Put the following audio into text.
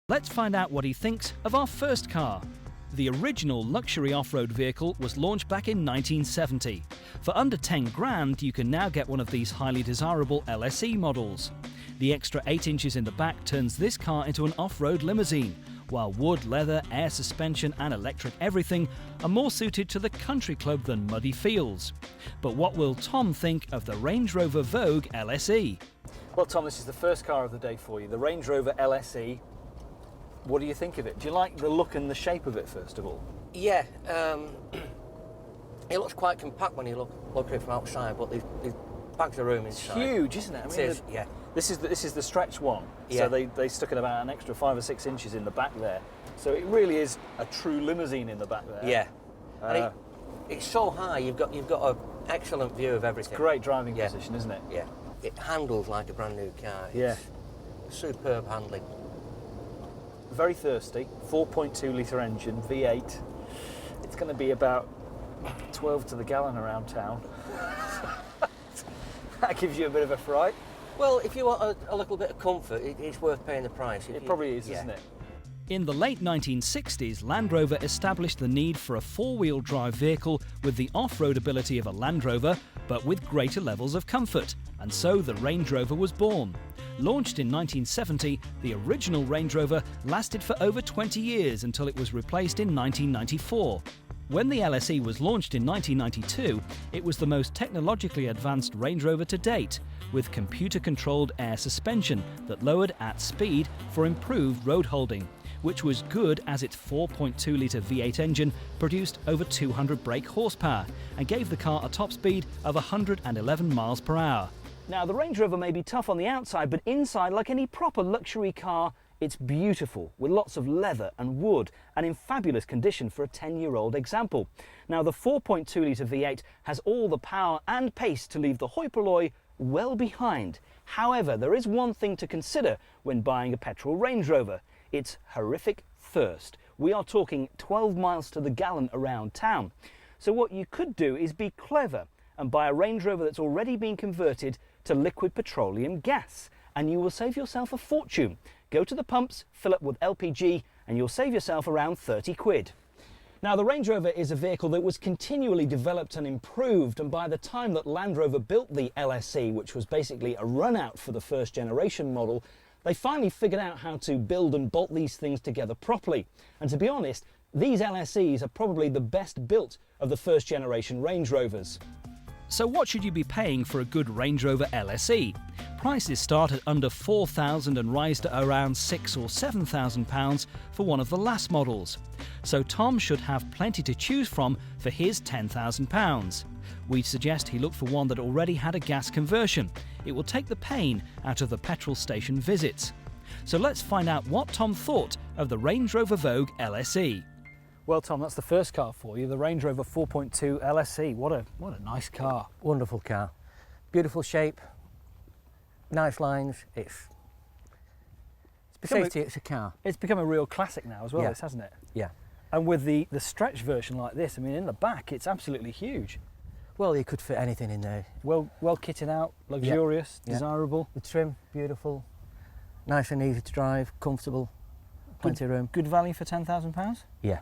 Let's find out what he thinks of our first car. The original luxury off-road vehicle was launched back in 1970. For under 10 grand, you can now get one of these highly desirable LSE models. The extra 8 inches in the back turns this car into an off-road limousine, while wood, leather, air suspension and electric everything are more suited to the country club than muddy fields. But what will Tom think of the Range Rover Vogue LSE? Well, Tom, this is the first car of the day for you, the Range Rover LSE. What do you think of it? Do you like the look and the shape of it, first of all? Yeah, it looks quite compact when you look at it from outside, but there's bags of room inside. It's huge, isn't it? It is, yeah. This is the stretch one, yeah. So they stuck in about an extra 5 or 6 inches in the back there. So it really is a true limousine in the back there. Yeah, and it's so high. You've got an excellent view of everything. It's great driving position, isn't it? Yeah, it handles like a brand new car. Yeah, it's superb handling. Very thirsty, 4.2 litre engine, V8. It's going to be about 12 to the gallon around town. That gives you a bit of a fright. Well, if you want a little bit of comfort, it's worth paying the price. It probably is, isn't it? In the late 1960s, Land Rover established the need for a four-wheel drive vehicle with the off-road ability of a Land Rover, but with greater levels of comfort, and so the Range Rover was born. Launched in 1970, the original Range Rover lasted for over 20 years until it was replaced in 1994. When the LSE was launched in 1992, it was the most technologically advanced Range Rover to date, with computer-controlled air suspension that lowered at speed for improved road holding, which was good as its 4.2 litre V8 engine produced over 200 brake horsepower and gave the car a top speed of 111 miles per hour. Now, the Range Rover may be tough on the outside, but inside, like any proper luxury car, it's beautiful, with lots of leather and wood, and in fabulous condition for a 10-year-old example. Now, the 4.2 litre V8 has all the power and pace to leave the hoi polloi well behind. However, there is one thing to consider when buying a petrol Range Rover. It's horrific thirst. We are talking 12 miles to the gallon around town. So what you could do is be clever and buy a Range Rover that's already been converted to liquid petroleum gas, and you will save yourself a fortune. Go to the pumps, fill up with LPG, and you'll save yourself around 30 quid. Now, the Range Rover is a vehicle that was continually developed and improved, and by the time that Land Rover built the LSE, which was basically a run-out for the first generation model, they finally figured out how to build and bolt these things together properly. And to be honest, these LSEs are probably the best built of the first generation Range Rovers. So what should you be paying for a good Range Rover LSE? Prices start at under £4,000 and rise to around £6,000 or £7,000 for one of the last models. So Tom should have plenty to choose from for his £10,000. We'd suggest he look for one that already had a gas conversion. It will take the pain out of the petrol station visits. So let's find out what Tom thought of the Range Rover Vogue LSE. Well, Tom, that's the first car for you, the Range Rover 4.2 LSE. What a nice car. Wonderful car. Beautiful shape, nice lines. It's a car. It's become a real classic now as well, Yeah. this, hasn't it? Yeah. And with the stretch version like this, I mean, in the back, it's absolutely huge. Well, you could fit anything in there. Well kitted out, luxurious, Yeah. desirable. The trim, beautiful, nice and easy to drive, comfortable, plenty of room. Good value for £10,000? Yeah.